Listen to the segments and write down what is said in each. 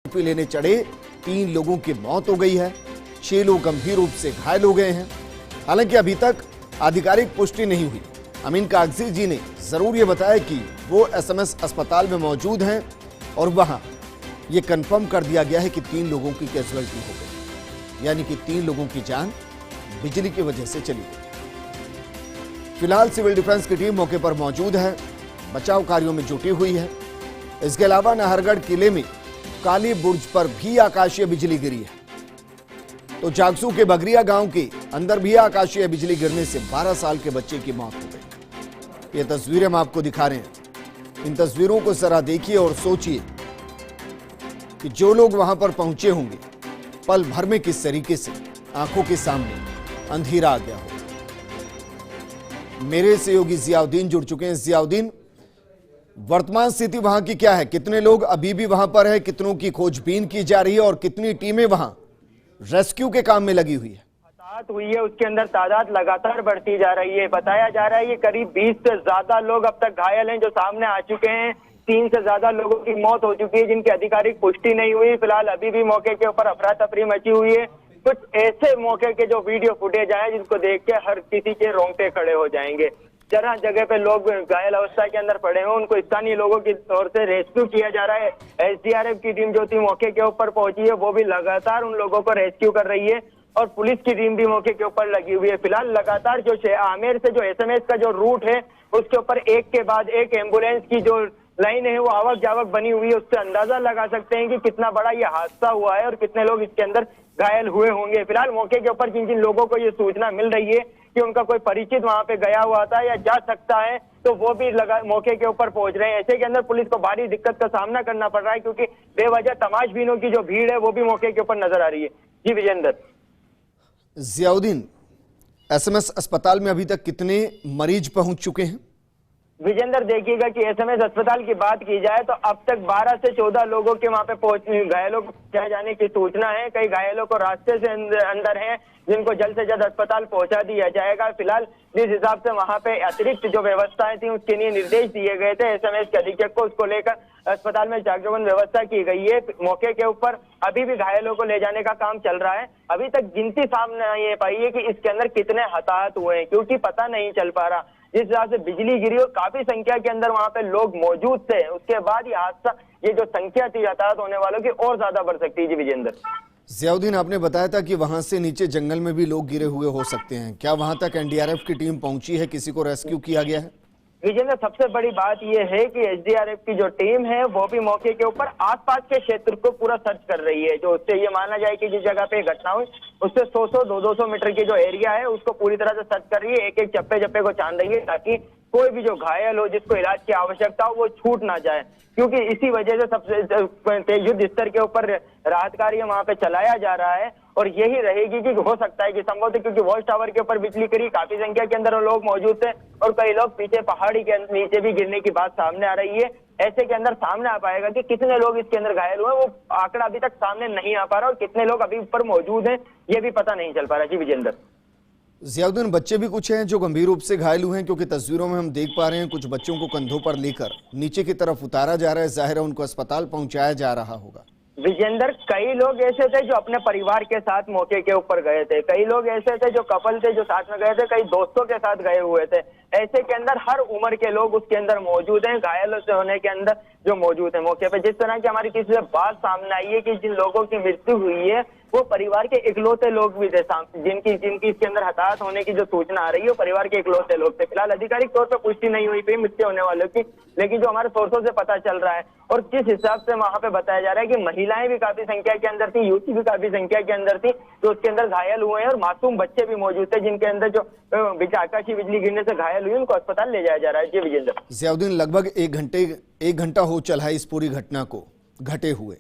Selfie लेने चढ़े 3 लोगों की मौत हो गई है, 6 लोग गंभीर रूप से घायल हो गए हैं। हालांकि अभी तक आधिकारिक पुष्टि नहीं हुई। अमीन कागजी जी ने जरूर ये बताया कि वो एसएमएस अस्पताल में मौजूद हैं और वहां ये कंफर्म कर दिया गया है कि 3 लोगों की कैजुअल्टी हो गई, यानी कि 3 लोगों की जान बिजली की वजह से चली गई। फिलहाल सिविल डिफेंस की टीम मौके पर मौजूद है, बचाव कार्यों में जुटी हुई है। इसके अलावा नाहरगढ़ किले में काली बुर्ज पर भी आकाशीय बिजली गिरी है, तो जागसू के बगरिया गांव के अंदर भी आकाशीय बिजली गिरने से 12 साल के बच्चे की मौत हो गई। ये तस्वीरें हम आपको दिखा रहे हैं। इन तस्वीरों को जरा देखिए और सोचिए कि जो लोग वहां पर पहुंचे होंगे, पल भर में किस तरीके से आंखों के सामने अंधेरा आ गया हो। मेरे सहयोगी जियाउद्दीन जुड़ चुके हैं। जियाउद्दीन, वर्तमान स्थिति वहां की क्या है? कितने लोग अभी भी वहां पर है, कितनों की खोजबीन की जा रही है और कितनी टीमें वहां रेस्क्यू के काम में लगी हुई है? हुई है उसके अंदर तादाद लगातार बढ़ती जा रही है। बताया जा रहा है कि करीब 20 से ज्यादा लोग अब तक घायल हैं जो सामने आ चुके हैं। 3 से ज्यादा लोगों की मौत हो चुकी है जिनकी आधिकारिक पुष्टि नहीं हुई। फिलहाल अभी भी मौके के ऊपर अफरा तफरी मची हुई है। कुछ ऐसे मौके के जो वीडियो फुटेज आए जिनको देख के हर किसी के रोंगटे खड़े हो जाएंगे। जगह जगह पे लोग घायल अवस्था के अंदर पड़े हैं, उनको स्थानीय लोगों की तौर से रेस्क्यू किया जा रहा है। एसडीआरएफ की टीम जो थी मौके के ऊपर पहुंची है, वो भी लगातार उन लोगों को रेस्क्यू कर रही है और पुलिस की टीम भी मौके के ऊपर लगी हुई है। फिलहाल लगातार जो आमेर से जो एसएमएस का जो रूट है उसके ऊपर एक के बाद एक एम्बुलेंस की जो लाइन है वो आवक जावक बनी हुई है। उससे अंदाजा लगा सकते हैं कि कितना बड़ा ये हादसा हुआ है और कितने लोग इसके अंदर घायल हुए होंगे। फिलहाल मौके के ऊपर जिन जिन लोगों को ये सूचना मिल रही है कि उनका कोई परिचित वहां पे गया हुआ था या जा सकता है, तो वो भी मौके के ऊपर पहुंच रहे हैं। ऐसे के अंदर पुलिस को भारी दिक्कत का सामना करना पड़ रहा है क्योंकि बेवजह तमाशबीनों की जो भीड़ है वो भी मौके के ऊपर नजर आ रही है। जी विजेंद्र। जियाउद्दीन, एसएमएस अस्पताल में अभी तक कितने मरीज पहुंच चुके हैं? विजेंद्र, देखिएगा कि एसएमएस अस्पताल की बात की जाए तो अब तक 12 से 14 लोगों के वहां पे घायलों को पहुंचाए जाने की सूचना है। कई घायलों को रास्ते से अंदर हैं जिनको जल्द से जल्द अस्पताल पहुंचा दिया जाएगा। फिलहाल जिस हिसाब से वहां पे अतिरिक्त जो व्यवस्थाएं थी उसके लिए निर्देश दिए गए थे एसएमएस के अधीक्षक को, उसको लेकर अस्पताल में जागरण व्यवस्था की गई है। मौके के ऊपर अभी भी घायलों को ले जाने का काम चल रहा है। अभी तक गिनती सामने नहीं पाई है कि इसके अंदर कितने हताहत हुए हैं क्योंकि पता नहीं चल पा रहा। जिस हिसाब से बिजली गिरी और काफी संख्या के अंदर वहां पे लोग मौजूद थे, उसके बाद ये हादसा, ये जो संख्या थी हताहत होने वालों की और ज्यादा बढ़ सकती है। जी विजेंद्र। जियाउद्दीन, आपने बताया था कि वहां से नीचे जंगल में भी लोग गिरे हुए हो सकते हैं। क्या वहां तक एनडीआरएफ की टीम पहुंची है? किसी को रेस्क्यू किया गया है? विजेंद्र, सबसे बड़ी बात यह है कि एसडीआरएफ की जो टीम है वो भी मौके के ऊपर आसपास के क्षेत्र को पूरा सर्च कर रही है। जो उससे ये माना जाए कि जिस जगह पे घटना हुई उससे 100-200 मीटर की जो एरिया है उसको पूरी तरह से सर्च कर रही है। एक एक चप्पे चप्पे को छान रही है ताकि कोई भी जो घायल हो, जिसको इलाज की आवश्यकता हो, वो छूट ना जाए। क्योंकि इसी वजह से सबसे युद्ध स्तर के ऊपर राहत कार्य वहां पे चलाया जा रहा है और यही रहेगी कि हो सकता है कि संभवतः क्योंकि वॉच टावर के ऊपर बिजली गिरी, काफी संख्या के अंदर लोग मौजूद थे और कई लोग पीछे पहाड़ी के नीचे भी गिरने की बात सामने आ रही है। ऐसे के अंदर सामने आ पाएगा कि कितने लोग इसके अंदर घायल हुए, वो आंकड़ा अभी तक सामने नहीं आ पा रहा और कितने लोग अभी ऊपर मौजूद हैं ये भी पता नहीं चल पा रहा। जी विजेंद्र। जियाउद्दीन, बच्चे भी कुछ हैं जो गंभीर रूप से घायल हुए हैं क्योंकि तस्वीरों में हम देख पा रहे हैं कुछ बच्चों को कंधों पर लेकर नीचे की तरफ उतारा जा रहा है। जाहिर है उनको अस्पताल पहुंचाया जा रहा होगा। विजेंद्र, कई लोग ऐसे थे जो अपने परिवार के साथ मौके के ऊपर गए थे, कई लोग ऐसे थे जो कपल थे जो साथ में गए थे, कई दोस्तों के साथ गए हुए थे। ऐसे के अंदर हर उम्र के लोग उसके अंदर मौजूद हैं, घायल से होने के अंदर जो मौजूद है मौके पे। जिस तरह की हमारी किसी से बात सामने आई है कि जिन लोगों की मृत्यु हुई है वो परिवार के इकलौते लोग भी थे, जिनकी इसके अंदर हताहत होने की जो सूचना आ रही है वो परिवार के इकलौते लोग थे। फिलहाल आधिकारिक तौर पर पुष्टि नहीं हुई थी मृत्यु होने वालों की, लेकिन जो हमारे सोर्सों से पता चल रहा है और जिस हिसाब से वहां पे बताया जा रहा है कि महिलाएं भी काफी संख्या के अंदर थी, युवती भी काफी संख्या के अंदर थी जो उसके अंदर घायल हुए हैं और मासूम बच्चे भी मौजूद थे जिनके अंदर जो आकाशीय बिजली गिरने से घायल हुए उनको अस्पताल ले जाया जा रहा है। जी विजेंद्र। जियाउद्दीन, लगभग एक घंटा हो चला है इस पूरी घटना को घटे हुए।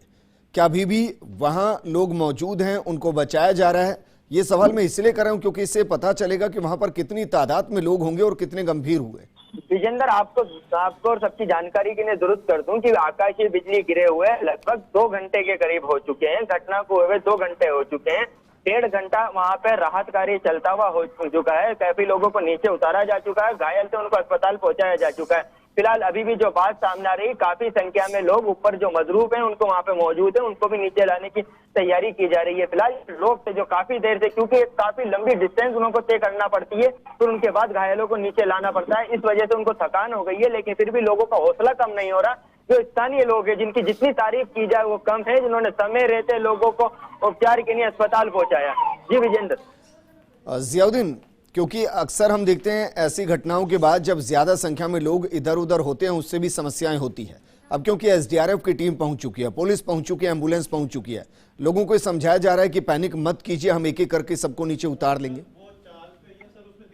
क्या अभी भी वहां लोग मौजूद हैं, उनको बचाया जा रहा है? ये सवाल मैं इसलिए कर रहा हूं क्योंकि इससे पता चलेगा कि वहां पर कितनी तादाद में लोग होंगे और कितने गंभीर हुए। विजेंद्र, आपको और सबकी जानकारी के लिए दुरुस्त कर दूं कि आकाशीय बिजली गिरे हुए लगभग 2 घंटे के करीब हो चुके हैं। घटना को हुए 2 घंटे हो चुके हैं। 1.5 घंटा वहां पर राहत कार्य चलता हुआ हो चुका है। काफी लोगों को नीचे उतारा जा चुका है, घायल थे उनको अस्पताल पहुंचाया जा चुका है। फिलहाल अभी भी जो बात सामने आ रही है, काफी संख्या में लोग ऊपर जो मजरूब हैं उनको वहां पे मौजूद है, उनको भी नीचे लाने की तैयारी की जा रही है। फिलहाल लोग थे जो काफी देर से, क्योंकि काफी लंबी डिस्टेंस उनको तय करना पड़ती है, फिर उनके बाद घायलों को नीचे लाना पड़ता है, इस वजह से उनको थकान हो गई है। लेकिन फिर भी लोगों का हौसला कम नहीं हो रहा। जो स्थानीय लोग हैं, जिनकी जितनी तारीफ की जाए वो कम है, जिन्होंने समय रहते लोगों को उपचार के लिए अस्पताल पहुंचाया। जी विजेंद्र। जियाउद्दीन, क्योंकि अक्सर हम देखते हैं ऐसी घटनाओं के बाद जब ज्यादा संख्या में लोग इधर उधर होते हैं उससे भी समस्याएं होती है। अब क्योंकि एसडीआरएफ की टीम पहुंच चुकी है, पुलिस पहुंच चुकी है, एम्बुलेंस पहुंच चुकी है, लोगों को समझाया जा रहा है कि पैनिक मत कीजिए, हम एक एक करके सबको नीचे उतार लेंगे।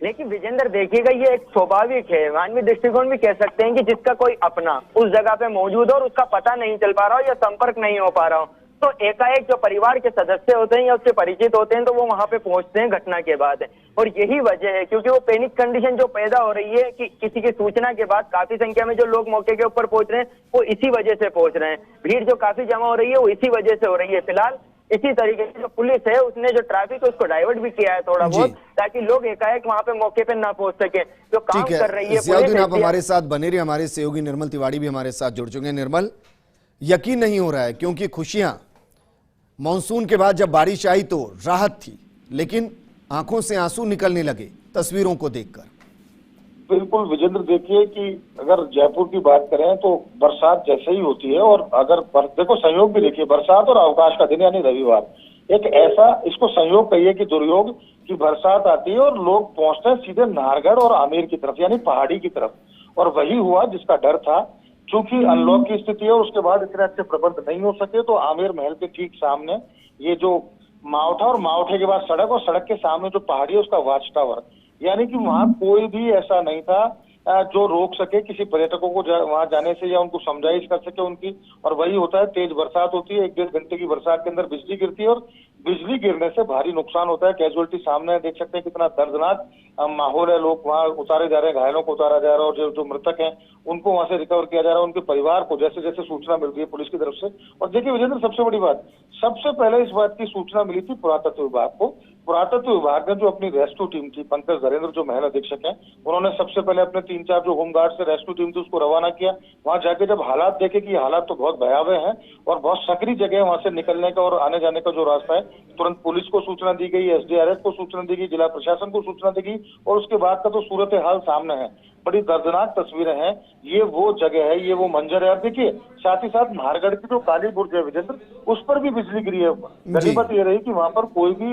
लेकिन विजेंद्र देखिएगा, ये एक स्वाभाविक है, मानवीय दृष्टिकोण भी कह सकते हैं कि जिसका कोई अपना उस जगह पे मौजूद हो और उसका पता नहीं चल पा रहा हो या संपर्क नहीं हो पा रहा हो, तो एकाएक जो परिवार के सदस्य होते हैं या उससे परिचित होते हैं तो वो वहां पे पहुंचते हैं घटना के बाद। और यही वजह है, क्योंकि वो पैनिक कंडीशन जो पैदा हो रही है कि किसी की सूचना के बाद काफी संख्या में जो लोग मौके के ऊपर पहुंच रहे हैं वो इसी वजह से पहुंच रहे हैं। भीड़ जो काफी जमा हो रही है वो इसी वजह से हो रही है। फिलहाल इसी तरीके से जो पुलिस है उसने जो ट्रैफिक है उसको डाइवर्ट भी किया है थोड़ा बहुत, ताकि लोग एकाएक वहां पे मौके पे ना पहुंच सके। जो काम कर रही है जियाउद्दीन, आप हमारे साथ बने रहिए, हमारे सहयोगी निर्मल तिवारी भी हमारे साथ जुड़ चुके हैं। निर्मल, यकीन नहीं हो रहा है क्योंकि खुशियां मॉनसून के बाद जब बारिश आई तो राहत थी, लेकिन आंखों से आंसू निकलने लगे तस्वीरों को देखकर। बिल्कुल विजेंद्र, देखिए कि अगर जयपुर की बात करें तो बरसात जैसे ही होती है, और अगर देखो संयोग भी देखिए, बरसात और अवकाश का दिन यानी रविवार, एक ऐसा इसको संयोग कहिए कि दुर्योग की बरसात आती है और लोग पहुंचते हैं सीधे नाहरगढ़ और आमेर की तरफ यानी पहाड़ी की तरफ। और वही हुआ जिसका डर था, चूंकि अनलॉक की स्थिति है और उसके बाद इतने अच्छे प्रबंध नहीं हो सके, तो आमेर महल के ठीक सामने ये जो मावठा और मावठे के बाद सड़क और सड़क के सामने जो पहाड़ी है उसका वाच टावर, यानी कि वहां कोई भी ऐसा नहीं था जो रोक सके किसी पर्यटकों को वहां जाने से या उनको समझाइश कर सके उनकी। और वही होता है, तेज बरसात होती है, 1-1.5 घंटे की बरसात के अंदर बिजली गिरती है और बिजली गिरने से भारी नुकसान होता है। कैजुअलिटी सामने देख सकते हैं, कितना दर्दनाक माहौल है, लोग वहां उतारे जा रहे हैं, घायलों को उतारा जा रहा है, और जो मृतक हैं उनको वहां से रिकवर किया जा रहा है, उनके परिवार को जैसे जैसे सूचना मिल रही है पुलिस की तरफ से। और देखिए विजेंद्र, सबसे बड़ी बात, सबसे पहले इस बात की सूचना मिली थी पुरातत्व विभाग को। पुरातत्व विभाग ने जो अपनी रेस्क्यू टीम थी, पंकज धरेंद्र जो महल अधीक्षक हैं, उन्होंने सबसे पहले अपने 3-4 जो होमगार्ड से रेस्क्यू टीम थी उसको रवाना किया। वहां जाके जब हालात देखे कि हालात तो बहुत भयावह हैं और बहुत सकरी जगह है वहां से निकलने का और आने जाने का जो रास्ता है, तुरंत पुलिस को सूचना दी गई, एसडीआरएफ को सूचना दी गई, जिला प्रशासन को सूचना दी गई, और उसके बाद का तो सूरत हाल सामने है। बड़ी दर्दनाक तस्वीरें हैं, ये वो जगह है, ये वो मंजर है। आप देखिए, साथ ही साथ नाहरगढ़ की जो काली बुर्ज है विजेंद्र, उस पर भी बिजली गिरी है। गरीबत ये रही कि वहां पर कोई भी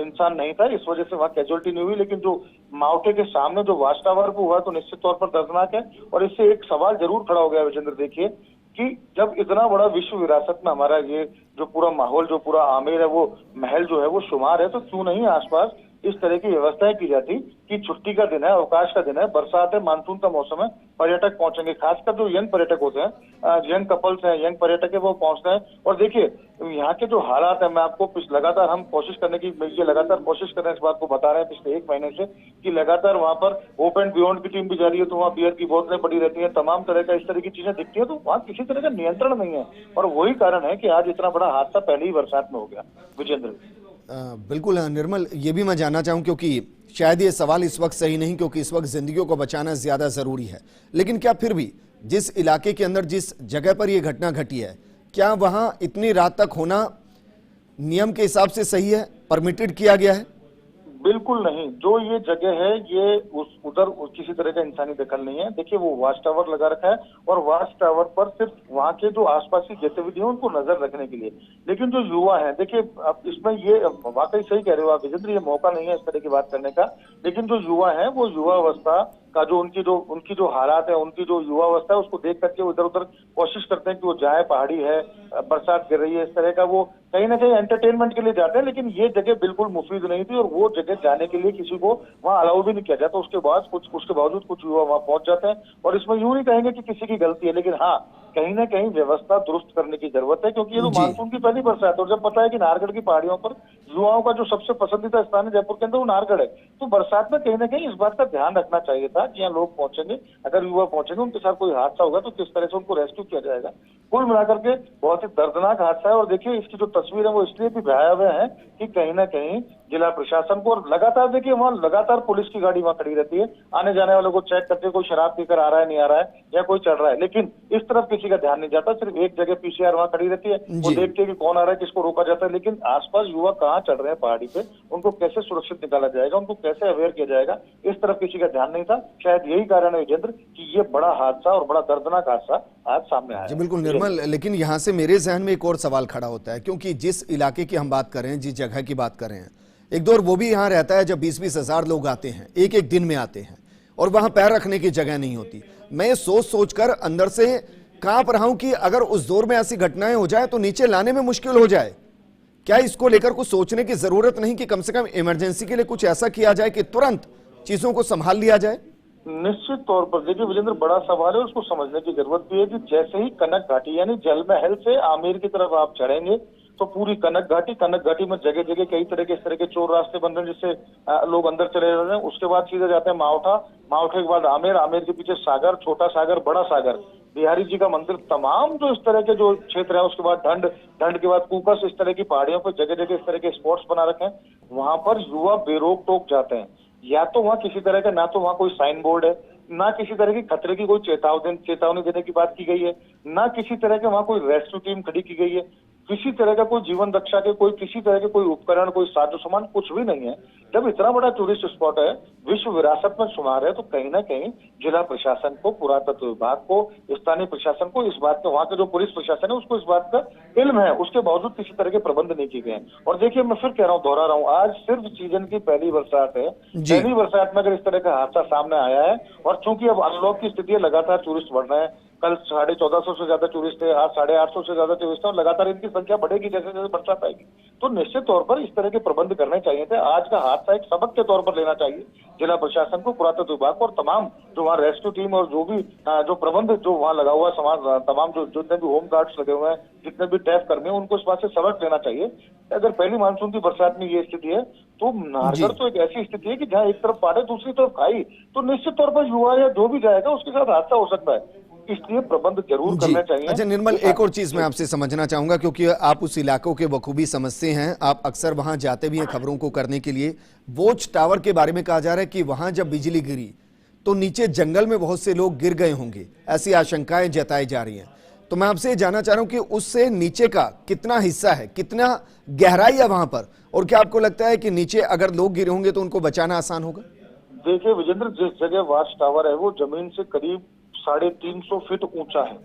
इंसान नहीं था, इस वजह से वहां कैजुअलिटी नहीं हुई। लेकिन जो मावठे के सामने जो वाच टावर को हुआ तो निश्चित तौर पर दर्दनाक है। और इससे एक सवाल जरूर खड़ा हो गया विजेंद्र, देखिए कि जब इतना बड़ा विश्व विरासत में हमारा ये जो पूरा माहौल, जो पूरा आमेर है, वो महल जो है वो शुमार है, तो क्यों नहीं आसपास इस तरह की व्यवस्थाएं की जाती कि छुट्टी का दिन है, अवकाश का दिन है, बरसात है, मानसून का मौसम है, पर्यटक पहुंचेंगे, खासकर जो यंग पर्यटक होते हैं, यंग कपल्स हैं, यंग पर्यटक है, वो पहुंचते हैं। और देखिए यहाँ के जो हालात है, मैं आपको लगातार हम कोशिश करने की, ये लगातार कोशिश कर रहे हैं, इस बात को बता रहे हैं पिछले 1 महीने से कि लगातार वहां पर ओपन बियॉन्ड की टीम भी जा रही है, तो वहाँ बियर की बोतलें पड़ी रहती है, तमाम तरह का इस तरह की चीजें दिखती है, तो वहाँ किसी तरह का नियंत्रण नहीं है। और वही कारण है कि आज इतना बड़ा हादसा पहले ही बरसात में हो गया विजेंद्र। बिल्कुल निर्मल, ये भी मैं जानना चाहूं, क्योंकि शायद ये सवाल इस वक्त सही नहीं, क्योंकि इस वक्त जिंदगियों को बचाना ज्यादा जरूरी है, लेकिन क्या फिर भी जिस इलाके के अंदर, जिस जगह पर यह घटना घटी है, क्या वहां इतनी रात तक होना नियम के हिसाब से सही है, परमिटेड किया गया है? बिल्कुल नहीं, जो ये जगह है ये उधर किसी तरह का इंसानी दखल नहीं है। देखिए वो वाच टावर लगा रखा है और वाच टावर पर सिर्फ वहाँ के जो आसपास की गतिविधियां उनको नजर रखने के लिए। लेकिन जो युवा है, देखिए अब इसमें ये वाकई सही कह रहे हो आप विजेंद्र, ये मौका नहीं है इस तरह की बात करने का। लेकिन जो युवा है वो युवा अवस्था का जो उनकी जो हालात है, उनकी जो युवा अवस्था है, उसको देख करके इधर उधर कोशिश करते हैं कि वो जाए, पहाड़ी है, बरसात गिर रही है, इस तरह का वो कहीं ना कहीं एंटरटेनमेंट के लिए जाते हैं। लेकिन ये जगह बिल्कुल मुफीद नहीं थी और वो जगह जाने के लिए किसी को वहाँ अलाउ भी नहीं किया जाता। उसके बावजूद कुछ युवा वहाँ पहुंच जाते हैं। और इसमें यूं नहीं कहेंगे कि किसी की गलती है, लेकिन हाँ कहीं ना कहीं व्यवस्था दुरुस्त करने की जरूरत है, क्योंकि ये तो मानसून की पहली बरसात है और जब पता है कि नाहरगढ़ की पहाड़ियों पर युवाओं का जो सबसे पसंदीदा स्थान है जयपुर के अंदर वो नाहरगढ़ है, तो बरसात में कहीं ना कहीं इस बात का ध्यान रखना चाहिए था कि यहाँ लोग पहुंचेंगे, अगर युवा पहुंचेंगे, उनके साथ कोई हादसा होगा तो किस तरह से उनको रेस्क्यू किया जाएगा। कुल मिलाकर के बहुत ही दर्दनाक हादसा है। और देखिए इसकी जो तस्वीर है वो इसलिए भी भयावह है कि कहीं ना कहीं जिला प्रशासन को। और लगातार देखिए वहाँ लगातार पुलिस की गाड़ी वहाँ खड़ी रहती है, आने जाने वालों को चेक करते, कोई शराब पीकर आ रहा है नहीं आ रहा है या कोई चढ़ रहा है, लेकिन इस तरफ किसी का ध्यान नहीं जाता। सिर्फ एक जगह पीसीआर वहाँ खड़ी रहती है, वो देखते हैं कि कौन आ रहा है, किसको रोका जाता है, लेकिन आसपास युवा कहाँ चढ़ रहे हैं पहाड़ी पे, उनको कैसे सुरक्षित निकाला जाएगा, उनको कैसे अवेयर किया जाएगा, इस तरफ किसी का ध्यान नहीं था। शायद यही कारण है विजेंद्र कि ये बड़ा हादसा और बड़ा दर्दनाक हादसा आज सामने आया। जी बिल्कुल निर्मल, लेकिन यहाँ से मेरे जहन में एक और सवाल खड़ा होता है, क्योंकि जिस इलाके की हम बात कर रहे हैं, जिस जगह की बात कर रहे हैं, एक दौर वो भी यहाँ रहता है जब 20-20 हजार लोग आते हैं, एक एक दिन में आते हैं और वहां पैर रखने की जगह नहीं होती। मैं सोच कर अंदर से कांप रहा हूं कि अगर उस दौर में ऐसी घटनाएं हो जाए तो नीचे लाने में मुश्किल हो जाए। क्या इसको लेकर कुछ सोचने की जरूरत नहीं कि कम से कम इमरजेंसी के लिए कुछ ऐसा किया जाए कि तुरंत चीजों को संभाल लिया जाए? निश्चित तौर पर देखिए विजेंद्र, बड़ा सवाल है, उसको समझने की जरूरत भी है कि जैसे ही कनक घाटी यानी जल महल से आमेर की तरफ आप चढ़ेंगे तो पूरी कनक घाटी में जगह जगह कई तरह के इस तरह के चोर रास्ते बन रहे हैं जिससे लोग अंदर चले जा रहे हैं। उसके बाद सीधे जाते हैं मावठा के बाद आमेर के पीछे सागर, छोटा सागर, बड़ा सागर, बिहारी जी का मंदिर, तमाम जो इस तरह के जो क्षेत्र है। उसके बाद ढंड के बाद कुकस, इस तरह की पहाड़ियों पर जगह जगह इस तरह के स्पॉट्स बना रखे हैं। वहां पर युवा बेरोक टोक जाते हैं, या तो वहाँ किसी तरह का ना तो वहाँ कोई साइन बोर्ड है, ना किसी तरह की खतरे की कोई चेतावनी देने की बात की गई है, ना किसी तरह के वहाँ कोई रेस्क्यू टीम खड़ी की गई है, किसी तरह का कोई जीवन रक्षा के किसी तरह के कोई उपकरण, कोई साजो सामान, कुछ भी नहीं है। जब इतना बड़ा टूरिस्ट स्पॉट है, विश्व विरासत में शुमार है, तो कहीं ना कहीं जिला प्रशासन को, पुरातत्व विभाग को, स्थानीय प्रशासन को इस बात का, वहाँ का जो पुलिस प्रशासन है उसको इस बात का इल्म है, उसके बावजूद किसी तरह के प्रबंध नहीं किए गए हैं। और देखिए मैं फिर कह रहा हूँ, दोहरा रहा हूँ, आज सिर्फ सीजन की पहली बरसात है, पहली बरसात में अगर इस तरह का हादसा सामने आया है, और चूंकि अब अनलॉक की स्थिति है, लगातार टूरिस्ट बढ़ रहे हैं, कल 1450 से ज्यादा टूरिस्ट थे, आज 850 से ज्यादा टूरिस्ट है, और लगातार इनकी संख्या बढ़ेगी जैसे जैसे बरसात आएगी। तो निश्चित तौर पर इस तरह के प्रबंध करने चाहिए थे। आज का हादसा एक सबक के तौर पर लेना चाहिए जिला प्रशासन को, पुरातत्व विभाग को, और तमाम जो वहाँ रेस्क्यू टीम और जो भी जो प्रबंध जो वहाँ लगा हुआ है, तमाम जो जितने भी होम गार्ड्स लगे हुए हैं, जितने भी टैफ कर्मी हैं, उनको इस बात से सबक लेना चाहिए। अगर पहली मानसून की बरसात में ये स्थिति है, तो नाहरगढ़ तो एक ऐसी स्थिति है कि जहाँ एक तरफ पहाड़ दूसरी तरफ खाई, तो निश्चित तौर पर युवा या जो भी जाएगा उसके साथ हादसा हो सकता है, इसलिए प्रबंध जरूर करना चाहिए। अच्छा निर्मल, एक और चीज मैं आपसे समझना चाहूंगा, क्योंकि आप उस इलाकों के बखूबी समझते हैं, आप अक्सर वहां जाते भी हैं खबरों को करने के लिए। वॉच टावर के बारे में कहा जा रहा है कि वहां जब बिजली गिरी तो नीचे जंगल में बहुत से लोग गिर गए होंगे, ऐसी आशंकाएं जताई जा रही हैं। तो मैं आपसे जानना चाह रहा हूं कि उससे नीचे का कितना हिस्सा है, कितना गहराई है वहां पर, और क्या आपको लगता है कि नीचे अगर लोग गिरे होंगे तो उनको बचाना आसान होगा? देखिए विजेंद्र, जिस जगह वॉच टावर है वो जमीन से करीब 350 फीट ऊंचा है,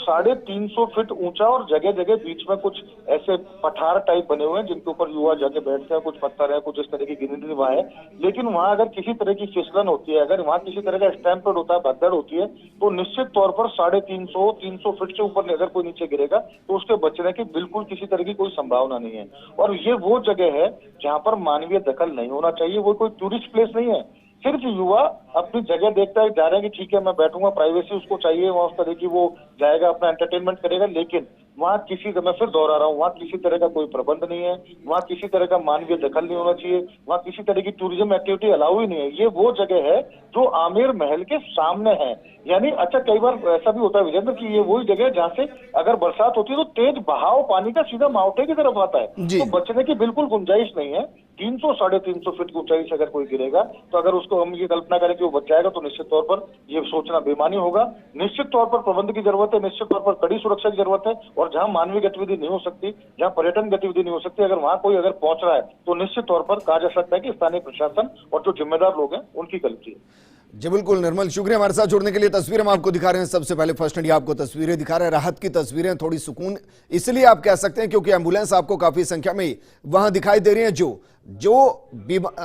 350 फीट ऊंचा, और जगह जगह बीच में कुछ ऐसे पठार टाइप बने हुए हैं जिनके ऊपर युवा जाके बैठते हैं, कुछ पत्थर है, कुछ इस तरह की ग्रीनरी वहाँ है। लेकिन वहाँ अगर किसी तरह की फिसलन होती है, अगर वहाँ किसी तरह का स्टैम्पेड होता है, भगदड़ होती है, तो निश्चित तौर पर 350 फीट से ऊपर अगर कोई नीचे गिरेगा तो उसके बचने की बिल्कुल किसी तरह की कोई संभावना नहीं है। और ये वो जगह है जहाँ पर मानवीय दखल नहीं होना चाहिए, वो कोई टूरिस्ट प्लेस नहीं है। सिर्फ युवा अपनी जगह देखता है, जा रहे हैं कि ठीक है मैं बैठूंगा, प्राइवेसी उसको चाहिए, वहाँ उस तरह की वो जाएगा, अपना एंटरटेनमेंट करेगा, लेकिन वहाँ किसी का, मैं फिर दोहरा रहा हूँ, वहाँ किसी तरह का कोई प्रबंध नहीं है, वहाँ किसी तरह का मानवीय दखल नहीं होना चाहिए, वहाँ किसी तरह की टूरिज्म एक्टिविटी अलाउ ही नहीं है। ये वो जगह है जो आमेर महल के सामने है, यानी अच्छा कई बार ऐसा भी होता है विजेंद्र कि ये वही जगह है जहाँ से अगर बरसात होती है तो तेज बहाव पानी का सीधा मावठे की तरफ आता है, तो बचने की बिल्कुल गुंजाइश नहीं है। 300-350 फीट की ऊंचाई से अगर कोई गिरेगा तो अगर उसको हम ये कल्पना करें कि वो बच जाएगा, तो निश्चित तौर पर ये सोचना बेईमानी होगा। निश्चित तौर पर प्रबंध की जरूरत है, निश्चित तौर पर कड़ी सुरक्षा की जरूरत है, और जहां मानवीय गतिविधि नहीं हो सकती, जहां पर्यटन गतिविधि नहीं हो सकती, अगर वहां कोई अगर पहुंच रहा है तो निश्चित तौर पर कहा जा सकता है कि स्थानीय प्रशासन और जो जिम्मेदार लोग हैं उनकी गलती है। जी बिल्कुल निर्मल, शुक्रिया हमारे साथ जुड़ने के लिए। तस्वीरें हम आपको दिखा रहे हैं, सबसे पहले फर्स्ट इंडिया आपको तस्वीरें दिखा रहे हैं, राहत की तस्वीरें, थोड़ी सुकून इसलिए आप कह सकते हैं क्योंकि एम्बुलेंस आपको काफी संख्या में वहां दिखाई दे रही है, जो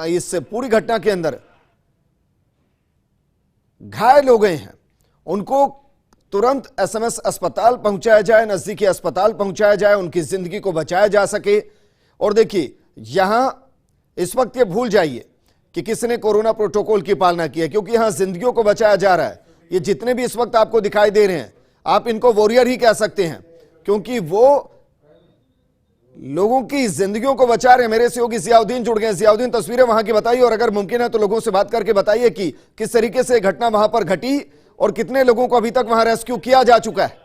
इस पूरी घटना के अंदर घायल हो गए हैं उनको तुरंत एसएमएस अस्पताल पहुंचाया जाए, नजदीकी अस्पताल पहुंचाया जाए, उनकी जिंदगी को बचाया जा सके। और देखिए यहां इस वक्त ये भूल जाइए कि किसने कोरोना प्रोटोकॉल की पालना की है, क्योंकि यहां जिंदगियों को बचाया जा रहा है। ये जितने भी इस वक्त आपको दिखाई दे रहे हैं, आप इनको वॉरियर ही कह सकते हैं, क्योंकि वो लोगों की जिंदगियों को बचा रहे हैं। मेरे सहयोगी जियाउद्दीन जुड़ गए। जियाउद्दीन, तस्वीरें वहां की बताइए, और अगर मुमकिन है तो लोगों से बात करके बताइए कि किस तरीके से घटना वहां पर घटी और कितने लोगों को अभी तक वहां रेस्क्यू किया जा चुका है।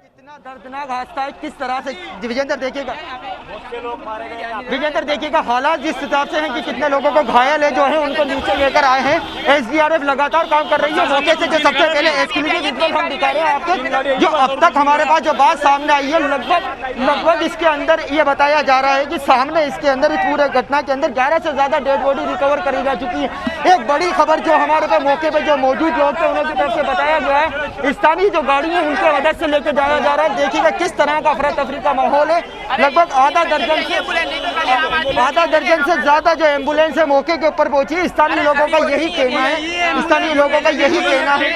इतना दर्दनाक हादसा है, किस तरह से विजेंद्र देखिएगा। विजेंद्र देखिएगा हालात जिस हिसाब से हैं कि कितने लोगों को घायल है जो है उनको नीचे लेकर आए हैं। एसडीआरएफ लगातार काम कर रही है मौके से। जो सबसे पहले एक्सक्लूसिव विजुअल हम दिखा रहे हैं आपके, जो अब तक हमारे पास जो बात सामने आई है, लगभग इसके अंदर ये बताया जा रहा है कि सामने इसके अंदर इस पूरे घटना के अंदर 11 से ज्यादा डेड बॉडी रिकवर करी जा चुकी है। एक बड़ी खबर जो हमारे पे मौके पे जो मौजूद लोग थे उन्होंने तरफ से बताया गया है, स्थानीय जो गाड़ी है उनके मदद से लेके जाया जा रहा है। देखिएगा किस तरह का अफरा तफरी का माहौल है। लगभग आधा दर्जन से ज्यादा जो एम्बुलेंस है मौके के ऊपर पहुंची है। स्थानीय लोगों का यही कहना है